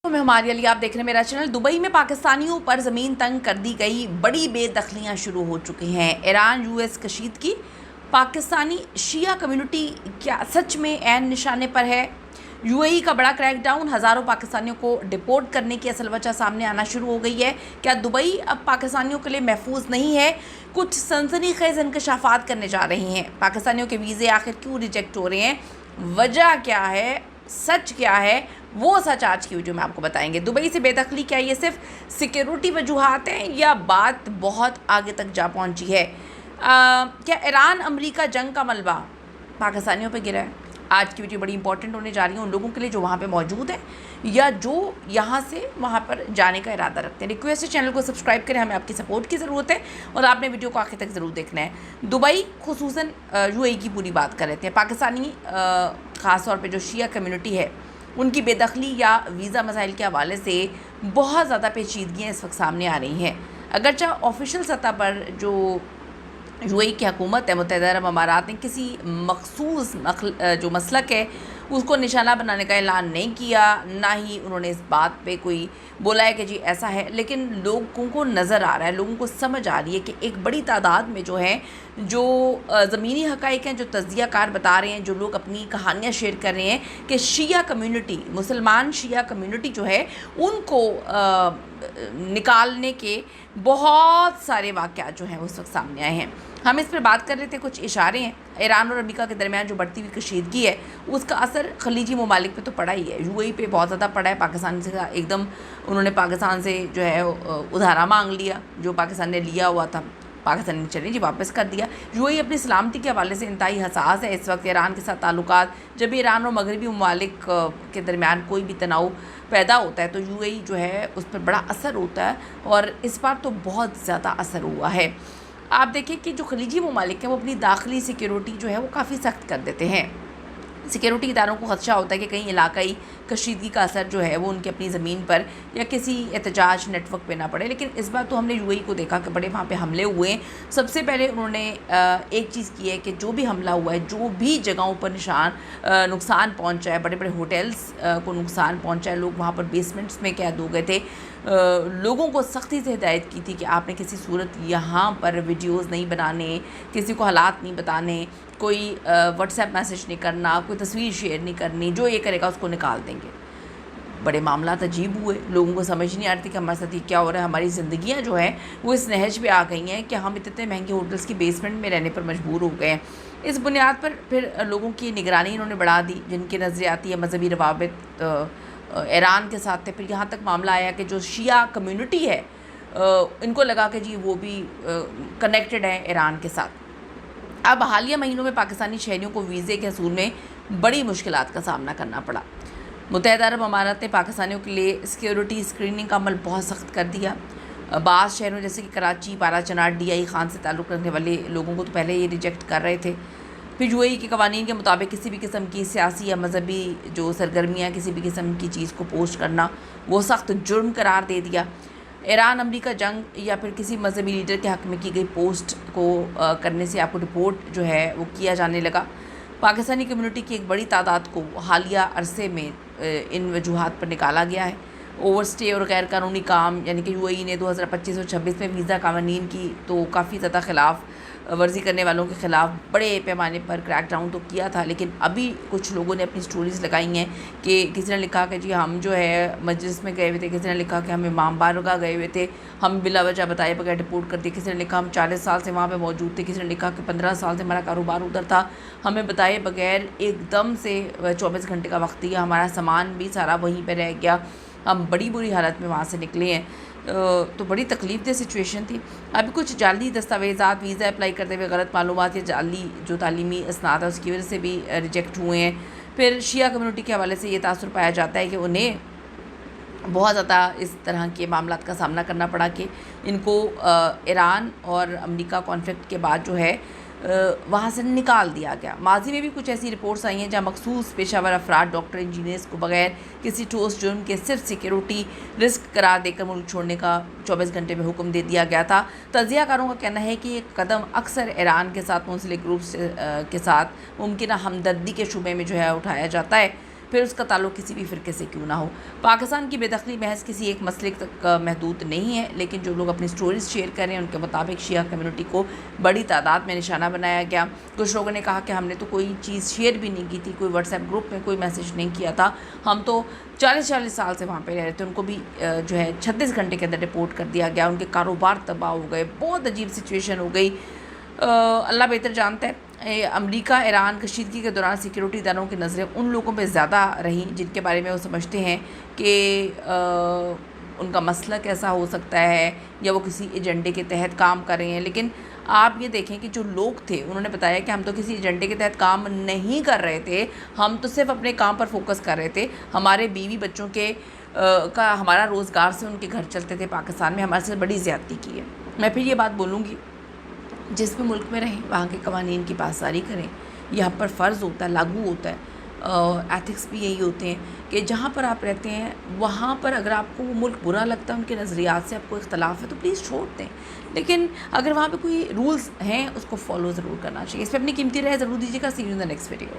میں ہمارے لیے آپ دیکھ رہے ہیں میرا چینل۔ دبئی میں پاکستانیوں پر زمین تنگ کر دی گئی، بڑی بے دخلیاں شروع ہو چکی ہیں۔ ایران یو ایس کشیدگی، پاکستانی شیعہ کمیونٹی کیا سچ میں عین نشانے پر ہے؟ یو اے ای کا بڑا کریک ڈاؤن، ہزاروں پاکستانیوں کو ڈپورٹ کرنے کی اصل وجہ سامنے آنا شروع ہو گئی ہے۔ کیا دبئی اب پاکستانیوں کے لیے محفوظ نہیں ہے؟ کچھ سنسنی خیز انکشافات کرنے جا رہی ہیں۔ پاکستانیوں کے ویزے آخر کیوں ریجیکٹ ہو رہے ہیں؟ وجہ کیا ہے؟ سچ کیا ہے؟ وہ سچ آج کی ویڈیو میں آپ کو بتائیں گے۔ دبئی سے بے دخلی کیا یہ صرف سیکیورٹی وجوہات ہیں یا بات بہت آگے تک جا پہنچی ہے؟ کیا ایران امریکہ جنگ کا ملبہ پاکستانیوں پہ گرا ہے؟ آج کی ویڈیو بڑی امپورٹنٹ ہونے جا رہی ہے ان لوگوں کے لیے جو وہاں پہ موجود ہیں یا جو یہاں سے وہاں پر جانے کا ارادہ رکھتے ہیں۔ ریکویسٹ ہے چینل کو سبسکرائب کریں، ہمیں آپ کی سپورٹ کی ضرورت ہے اور آپ نے ویڈیو کو آخر تک ضرور دیکھنا ہے۔ دبئی خصوصاً یو اے ای کی پوری بات کر رہے تھے۔ پاکستانی خاص طور پہ جو شیعہ کمیونٹی ہے ان کی بے دخلی یا ویزا مسائل کے حوالے سے بہت زیادہ پیچیدگیاں اس وقت سامنے آ رہی ہیں۔ اگرچہ آفیشیل سطح پر جو یو اے ای کی حکومت ہے، متحدہ عرب امارات نے کسی مخصوص جو مسلک ہے اس کو نشانہ بنانے کا اعلان نہیں کیا، نہ ہی انہوں نے اس بات پہ کوئی بولا ہے کہ جی ایسا ہے، لیکن لوگوں کو نظر آ رہا ہے، لوگوں کو سمجھ آ رہی ہے کہ ایک بڑی تعداد میں جو ہے جو زمینی حقائق ہیں، جو تجزیہ کار بتا رہے ہیں، جو لوگ اپنی کہانیاں شیئر کر رہے ہیں کہ شیعہ کمیونٹی، مسلمان شیعہ کمیونٹی جو ہے ان کو نکالنے کے بہت سارے واقعات جو ہیں اس وقت سامنے آئے ہیں۔ ہم اس پر بات کر رہے تھے، کچھ اشارے ہیں۔ ایران اور امریکہ کے درمیان جو بڑھتی ہوئی کشیدگی ہے اس کا اثر خلیجی ممالک پہ تو پڑا ہی ہے، یو اے ای پہ بہت زیادہ پڑا ہے۔ پاکستان سے ایک دم انہوں نے پاکستان سے جو ہے ادھارا مانگ لیا، جو پاکستان نے لیا ہوا تھا پاکستان نے چلیں جی واپس کر دیا۔ یو اے ای اپنی سلامتی کے حوالے سے انتہائی حساس ہے اس وقت۔ ایران کے ساتھ تعلقات، جب بھی ایران اور مغربی ممالک کے درمیان کوئی بھی تناؤ پیدا ہوتا ہے تو یو اے ای جو ہے اس پر بڑا اثر ہوتا ہے اور اس بار تو بہت زیادہ اثر ہوا ہے۔ آپ دیکھیں کہ جو خلیجی ممالک ہیں وہ اپنی داخلی سیکیورٹی جو ہے وہ کافی سخت کر دیتے ہیں۔ سیکیورٹی اداروں کو خدشہ ہوتا ہے کہ کہیں علاقائی کشیدگی کا اثر جو ہے وہ ان کی اپنی زمین پر یا کسی احتجاج نیٹ ورک پہ نہ پڑے، لیکن اس بار تو ہم نے یو اے ای کو دیکھا کہ بڑے وہاں پہ حملے ہوئے ہیں۔ سب سے پہلے انہوں نے ایک چیز کی ہے کہ جو بھی حملہ ہوا ہے، جو بھی جگہوں پر نقصان پہنچا ہے، بڑے بڑے ہوٹلز کو نقصان پہنچا ہے، لوگ وہاں پر بیسمنٹس میں قید ہو گئے تھے، لوگوں کو سختی سے ہدایت کی تھی کہ آپ نے کسی صورت یہاں پر ویڈیوز نہیں بنانے، کسی کو حالات نہیں بتانے، کوئی واٹس ایپ میسج نہیں کرنا، کوئی تصویر شیئر نہیں کرنی، جو یہ کرے گا اس کو نکال دیں گے۔ بڑے معاملات عجیب ہوئے، لوگوں کو سمجھ نہیں آ رہی تھی کہ ہمارے ساتھ یہ کیا ہو رہا ہے۔ ہماری زندگیاں جو ہیں وہ اس نہج پہ آ گئی ہیں کہ ہم اتنے مہنگے ہوٹلز کی بیسمنٹ میں رہنے پر مجبور ہو گئے ہیں۔ اس بنیاد پر پھر لوگوں کی نگرانی انہوں نے بڑھا دی، جن کے نظریاتی یا مذہبی روابط ایران کے ساتھ تھے۔ پھر یہاں تک معاملہ آیا کہ جو شیعہ کمیونٹی ہے ان کو لگا کہ جی وہ بھی کنیکٹڈ ہیں ایران کے ساتھ۔ اب حالیہ مہینوں میں پاکستانی شہریوں کو ویزے کے حصول میں بڑی مشکلات کا سامنا کرنا پڑا۔ متحدہ عرب امارات نے پاکستانیوں کے لیے سیکیورٹی اسکریننگ کا عمل بہت سخت کر دیا۔ بعض شہروں جیسے کہ کراچی، پارا چنار، ڈی آئی خان سے تعلق رکھنے والے لوگوں کو تو پہلے یہ ریجیکٹ کر رہے تھے۔ پھر یو اے ای کے قوانین کے مطابق کسی بھی قسم کی سیاسی یا مذہبی جو سرگرمیاں، کسی بھی قسم کی چیز کو پوسٹ کرنا وہ سخت جرم قرار دے دیا۔ ایران امریکہ جنگ یا پھر کسی مذہبی لیڈر کے حق میں کی گئی پوسٹ کو کرنے سے آپ کو رپورٹ جو ہے وہ کیا جانے لگا۔ پاکستانی کمیونٹی کی ایک بڑی تعداد کو حالیہ عرصے میں ان وجوہات پر نکالا گیا ہے۔ اوور سٹے اور غیر قانونی کام، یعنی کہ یو اے ای نے 2025 اور 26 میں ویزا قوانین کی تو کافی زیادہ خلاف ورزی کرنے والوں کے خلاف بڑے پیمانے پر کریک ڈاؤن تو کیا تھا، لیکن ابھی کچھ لوگوں نے اپنی سٹوریز لگائی ہیں کہ کسی نے لکھا کہ جی ہم جو ہے مجلس میں گئے ہوئے تھے، کسی نے لکھا کہ ہم امام بارگاہ گئے ہوئے تھے، ہم بلا وجہ بتائے بغیر رپورٹ کر دیے، کسی نے لکھا ہم 40 سال سے وہاں پہ موجود تھے، کسی نے لکھا کہ 15 سال سے ہمارا کاروبار ادھر تھا، ہمیں بتائے بغیر ایک دم سے 24 گھنٹے کا وقت دیا، ہمارا سامان بھی سارا وہیں پہ رہ گیا، ہم بڑی بری حالت میں وہاں سے نکلے ہیں۔ تو بڑی تکلیف دہ سچویشن تھی۔ ابھی کچھ جعلی دستاویزات، ویزا اپلائی کرتے ہوئے غلط معلومات یا جعلی جو تعلیمی اسناد ہے اس کی وجہ سے بھی ریجیکٹ ہوئے ہیں۔ پھر شیعہ کمیونٹی کے حوالے سے یہ تاثر پایا جاتا ہے کہ انہیں بہت زیادہ اس طرح کے معاملات کا سامنا کرنا پڑا کہ ان کو ایران اور امریکہ کانفلکٹ کے بعد جو ہے وہاں سے نکال دیا گیا۔ ماضی میں بھی کچھ ایسی رپورٹس آئی ہیں جہاں مخصوص پیشہ ور افراد، ڈاکٹر، انجینئرز کو بغیر کسی ٹھوس جرم کے صرف سیکیورٹی رسک قرار دے کر ملک چھوڑنے کا 24 گھنٹے میں حکم دے دیا گیا تھا۔ تجزیہ کاروں کا کہنا ہے کہ یہ قدم اکثر ایران کے ساتھ منسلک گروپس کے ساتھ ممکنہ ہمدردی کے شعبے میں جو ہے اٹھایا جاتا ہے۔ پھر اس کا تعلق کسی بھی فرقے سے کیوں نہ ہو۔ پاکستان کی بے دخلی محض کسی ایک مسئلے تک محدود نہیں ہے، لیکن جو لوگ اپنی سٹوریز شیئر کر رہے ہیں ان کے مطابق شیعہ کمیونٹی کو بڑی تعداد میں نشانہ بنایا گیا۔ کچھ لوگوں نے کہا کہ ہم نے تو کوئی چیز شیئر بھی نہیں کی تھی، کوئی واٹس ایپ گروپ میں کوئی میسیج نہیں کیا تھا، ہم تو 40 سال سے وہاں پہ رہ رہے تھے، ان کو بھی جو ہے 36 گھنٹے کے اندر رپورٹ کر دیا گیا، ان کے کاروبار تباہ ہو گئے، بہت عجیب سچویشن ہو گئی۔ اللہ بہتر جانتا ہے۔ امریکہ ایران کشیدگی کے دوران سیکیورٹی اداروں کی نظریں ان لوگوں پہ زیادہ رہیں جن کے بارے میں وہ سمجھتے ہیں کہ ان کا مسئلہ کیسا ہو سکتا ہے یا وہ کسی ایجنڈے کے تحت کام کر رہے ہیں، لیکن آپ یہ دیکھیں کہ جو لوگ تھے انہوں نے بتایا کہ ہم تو کسی ایجنڈے کے تحت کام نہیں کر رہے تھے، ہم تو صرف اپنے کام پر فوکس کر رہے تھے، ہمارے بیوی بچوں کے کا ہمارا روزگار سے ان کے گھر چلتے تھے، پاکستان میں ہمارے سے بڑی زیادتی کی ہے۔ میں پھر یہ بات بولوں گی، جس بھی ملک میں رہیں وہاں کے قوانین کی پاسداری کریں، یہاں پر فرض ہوتا ہے، لاگو ہوتا ہے، ایتھکس بھی یہی ہوتے ہیں کہ جہاں پر آپ رہتے ہیں وہاں پر اگر آپ کو وہ ملک برا لگتا ہے، ان کے نظریات سے آپ کو اختلاف ہے تو پلیز چھوڑ دیں، لیکن اگر وہاں پہ کوئی رولز ہیں اس کو فالو ضرور کرنا چاہیے۔ اس پہ اپنی قیمتی رائے ضرور دیجیے گا۔ See you in the next video.